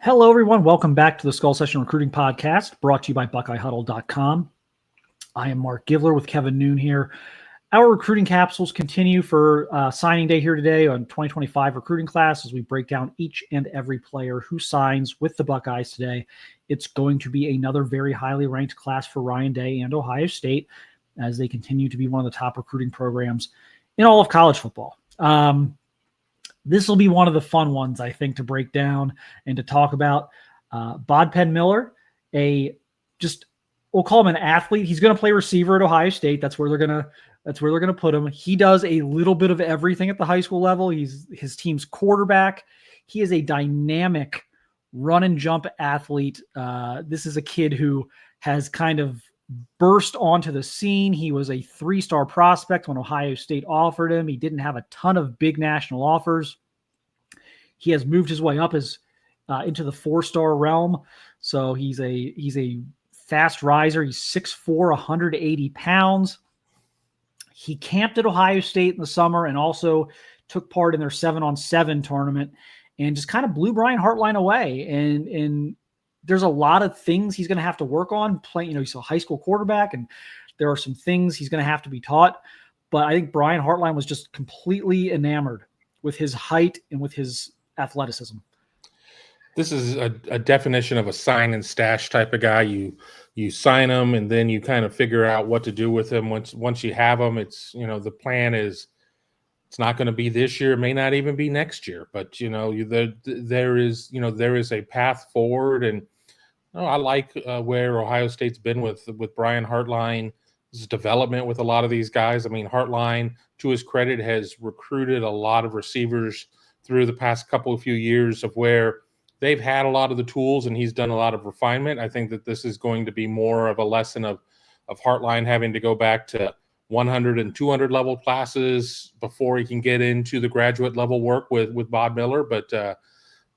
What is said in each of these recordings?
Hello, everyone. Welcome back to the Skull Session Recruiting Podcast, brought to you by BuckeyeHuddle.com. I am Mark Givler with Kevin Noon here. Our recruiting capsules continue for signing day here today on 2025 recruiting class as we break down each and every player who signs with the Buckeyes today. It's going to be another very highly ranked class for Ryan Day and Ohio State as they continue to be one of the top recruiting programs in all of college football. This will be one of the fun ones, I think, to break down and to talk about. Bod Miller, we'll call him an athlete. He's going to play receiver at Ohio State. That's where they're going to put him. He does a little bit of everything at the high school level. He's his team's quarterback. He is a dynamic run and jump athlete. This is a kid who has kind of burst onto the scene. He was a 3-star prospect when Ohio State offered him. He didn't have a ton of big national offers. He has moved his way up into the 4-star realm. So he's a fast riser. He's 6'4", 180 pounds. He camped at Ohio State in the summer and also took part in their 7-on-7 tournament and just kind of blew Brian Hartline away. And there's a lot of things he's going to have to work on playing. He's a high school quarterback and there are some things he's going to have to be taught. But I think Brian Hartline was just completely enamored with his height and with his athleticism. This is a definition of a sign and stash type of guy. You sign him and then you kind of figure out what to do with him. Once you have him, it's, the plan is it's not going to be this year, may not even be next year, but there is a path forward. And I like where Ohio State's been with Brian Hartline. His development with a lot of these guys. I mean, Hartline, to his credit, has recruited a lot of receivers through the past few years of where they've had a lot of the tools and he's done a lot of refinement. I think that this is going to be more of a lesson of Hartline having to go back to 100 and 200 level classes before he can get into the graduate level work with Bod Miller. But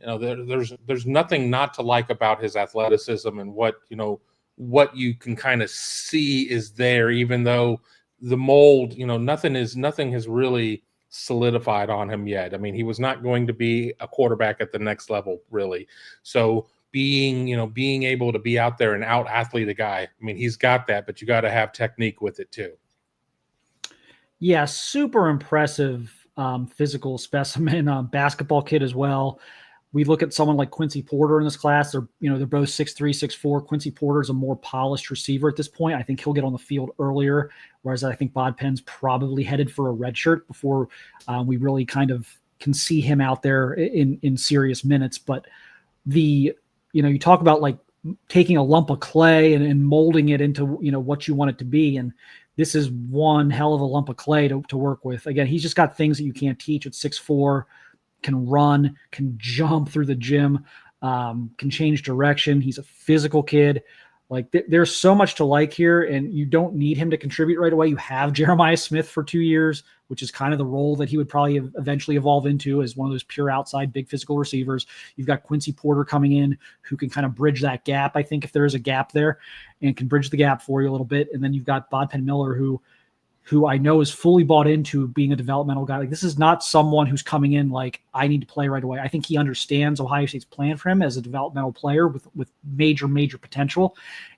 there's nothing not to like about his athleticism and what you can kind of see is there, even though the mold, nothing has really solidified on him yet. I mean, he was not going to be a quarterback at the next level, really. So being able to be out there and out athlete a guy, I mean, he's got that, but you got to have technique with it too. Yeah, super impressive physical specimen, basketball kid as well. We look at someone like Quincy Porter in this class. They're both 6'3", 6'4". Quincy Porter's a more polished receiver at this point. I think he'll get on the field earlier, whereas I think Bodpeg's probably headed for a red shirt before we really kind of can see him out there in serious minutes. But you talk about like taking a lump of clay and molding it into what you want it to be, and this is one hell of a lump of clay to work with. Again, he's just got things that you can't teach at 6'4". Can run, can jump through the gym, can change direction. He's a physical kid. Like there's so much to like here, and you don't need him to contribute right away. You have Jeremiah Smith for 2 years, which is kind of the role that he would probably eventually evolve into as one of those pure outside big physical receivers. You've got Quincy Porter coming in who can kind of bridge that gap, I think, if there is a gap there, and can bridge the gap for you a little bit. And then you've got Bod Miller who I know is fully bought into being a developmental guy. Like, this is not someone who's coming in like, I need to play right away. I think he understands Ohio State's plan for him as a developmental player with major, major potential.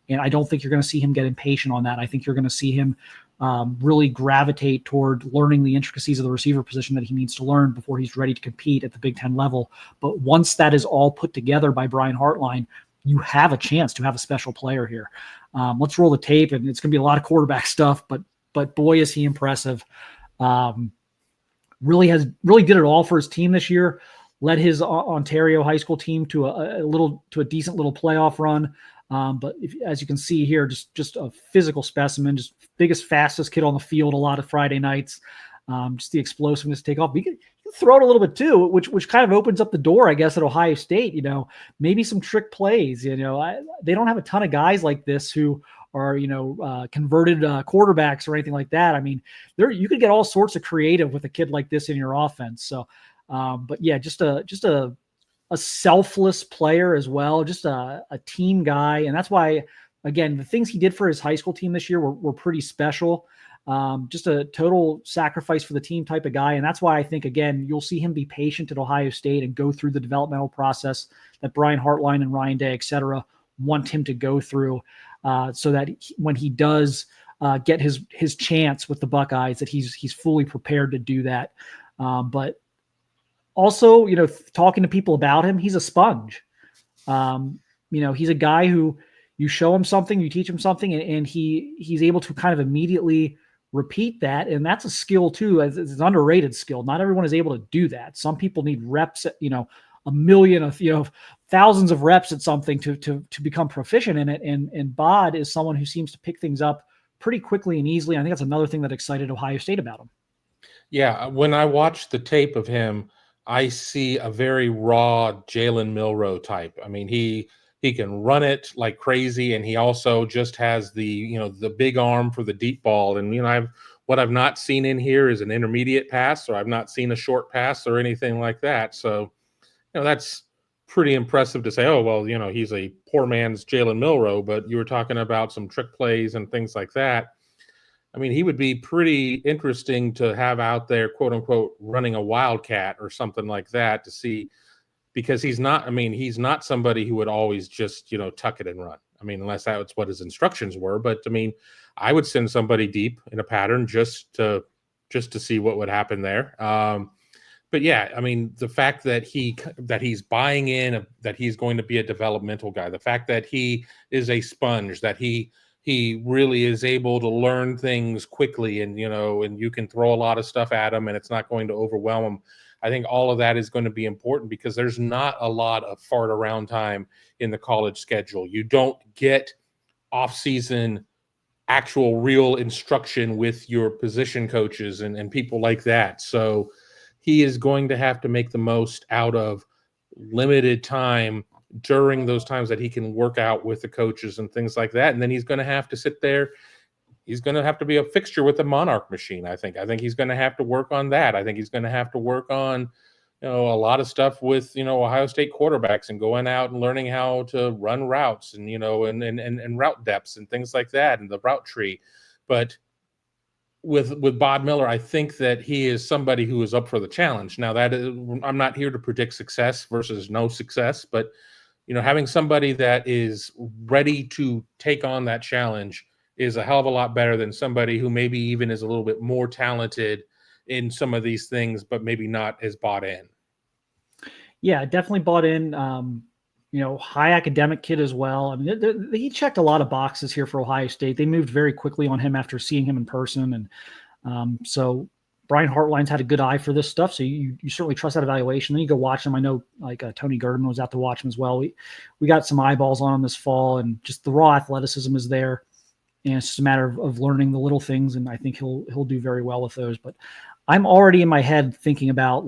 And I don't think you're going to see him get impatient on that. I think you're going to see him really gravitate toward learning the intricacies of the receiver position that he needs to learn before he's ready to compete at the Big Ten level. But once that is all put together by Brian Hartline, you have a chance to have a special player here. Let's roll the tape, and it's going to be a lot of quarterback stuff, but boy, is he impressive. Really did it all for his team this year. Led his Ontario high school team to a decent little playoff run. But as you can see here, just a physical specimen, just biggest, fastest kid on the field a lot of Friday nights. Just the explosiveness to take off. He can throw it a little bit too, which kind of opens up the door, I guess, at Ohio State. Maybe some trick plays. They don't have a ton of guys like this who are converted quarterbacks or anything like that. I mean, you could get all sorts of creative with a kid like this in your offense. So, but yeah, just a selfless player as well, just a team guy, and that's why, again, the things he did for his high school team this year were pretty special. Just a total sacrifice for the team type of guy. And that's why I think, again, you'll see him be patient at Ohio State and go through the developmental process that Brian Hartline and Ryan Day, et cetera, want him to go through, so that when he does get his chance with the Buckeyes, that he's fully prepared to do that. But also, talking to people about him, he's a sponge. He's a guy who you show him something, you teach him something, and he's able to kind of immediately repeat that. And that's a skill too. It's an underrated skill. Not everyone is able to do that. Some people need reps, a million of, thousands of reps at something to become proficient in it. And Bod is someone who seems to pick things up pretty quickly and easily. I think that's another thing that excited Ohio State about him. Yeah. When I watch the tape of him, I see a very raw Jalen Milroe type. I mean, he can run it like crazy, and he also just has the big arm for the deep ball. And what I've not seen in here is an intermediate pass, or I've not seen a short pass or anything like that. So, that's pretty impressive to say, oh, well, he's a poor man's Jalen Milroe, but you were talking about some trick plays and things like that. I mean, he would be pretty interesting to have out there, quote unquote, running a wildcat or something like that to see, because he's not somebody who would always just, tuck it and run. I mean, unless that's what his instructions were. But I mean, I would send somebody deep in a pattern just to see what would happen there. But yeah, I mean, the fact that he's buying in, that he's going to be a developmental guy, the fact that he is a sponge, that he really is able to learn things quickly, and and you can throw a lot of stuff at him and it's not going to overwhelm him. I think all of that is going to be important, because there's not a lot of fart around time in the college schedule. You don't get off-season actual real instruction with your position coaches and people like that. So he is going to have to make the most out of limited time during those times that he can work out with the coaches and things like that. And then he's going to have to sit there. He's going to have to be a fixture with the Monarch machine. I think he's going to have to work on that. I think he's going to have to work on, a lot of stuff with, Ohio State quarterbacks, and going out and learning how to run routes and, and route depths and things like that, and the route tree. But with Bod Miller, I think that he is somebody who is up for the challenge. Now, I'm not here to predict success versus no success, but having somebody that is ready to take on that challenge is a hell of a lot better than somebody who maybe even is a little bit more talented in some of these things, but maybe not as bought in. Yeah, definitely bought in. High academic kid as well. I mean, he checked a lot of boxes here for Ohio State. They moved very quickly on him after seeing him in person. And so Brian Hartline's had a good eye for this stuff. So you certainly trust that evaluation. Then you go watch him. I know Tony Girdman was out to watch him as well. We got some eyeballs on him this fall, and just the raw athleticism is there. And it's just a matter of learning the little things. And I think he'll do very well with those. But I'm already in my head thinking about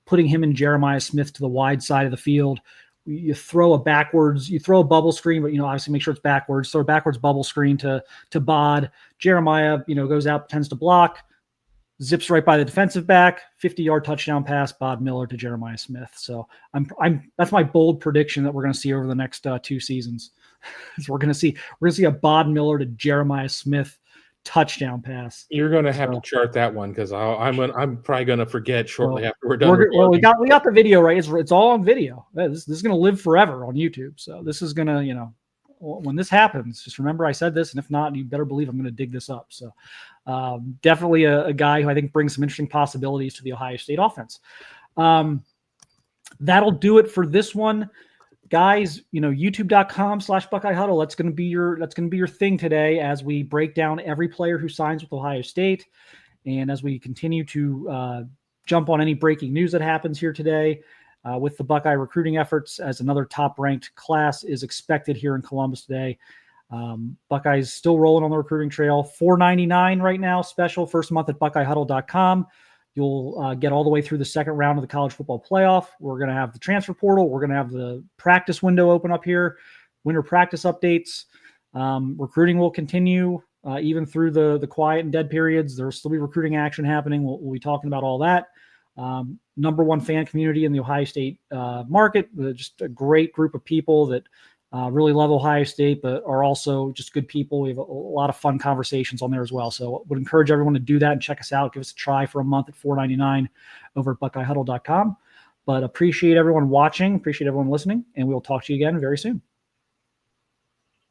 putting him and Jeremiah Smith to the wide side of the field. You throw a bubble screen, but obviously make sure it's backwards. Throw a backwards bubble screen to Bod. Jeremiah, goes out, tends to block, zips right by the defensive back, 50-yard touchdown pass, Bod Miller to Jeremiah Smith. So that's my bold prediction that we're going to see over the next 2 seasons. So we're going to see a Bod Miller to Jeremiah Smith touchdown pass. You're going to have to chart that one, because I'm probably going to forget shortly after we're done. We got the video right. It's all on video. This is going to live forever on YouTube. So this is going to, when this happens, just remember I said this, and if not, you better believe I'm going to dig this up. So definitely a guy who I think brings some interesting possibilities to the Ohio State offense. That'll do it for this one. Guys, youtube.com/Buckeye Huddle. That's going to be your thing today as we break down every player who signs with Ohio State, and as we continue to jump on any breaking news that happens here today with the Buckeye recruiting efforts, as another top-ranked class is expected here in Columbus today. Buckeyes still rolling on the recruiting trail. $4.99 right now, special first month at BuckeyeHuddle.com. You'll get all the way through the second round of the college football playoff. We're going to have the transfer portal. We're going to have the practice window open up here, winter practice updates. Recruiting will continue even through the quiet and dead periods. There'll still be recruiting action happening. We'll be talking about all that. Number one fan community in the Ohio State market. Just a great group of people that Really love Ohio State, but are also just good people. We have a lot of fun conversations on there as well. So would encourage everyone to do that and check us out. Give us a try for a month at $4.99 over at BuckeyeHuddle.com. But appreciate everyone watching, appreciate everyone listening, and we'll talk to you again very soon.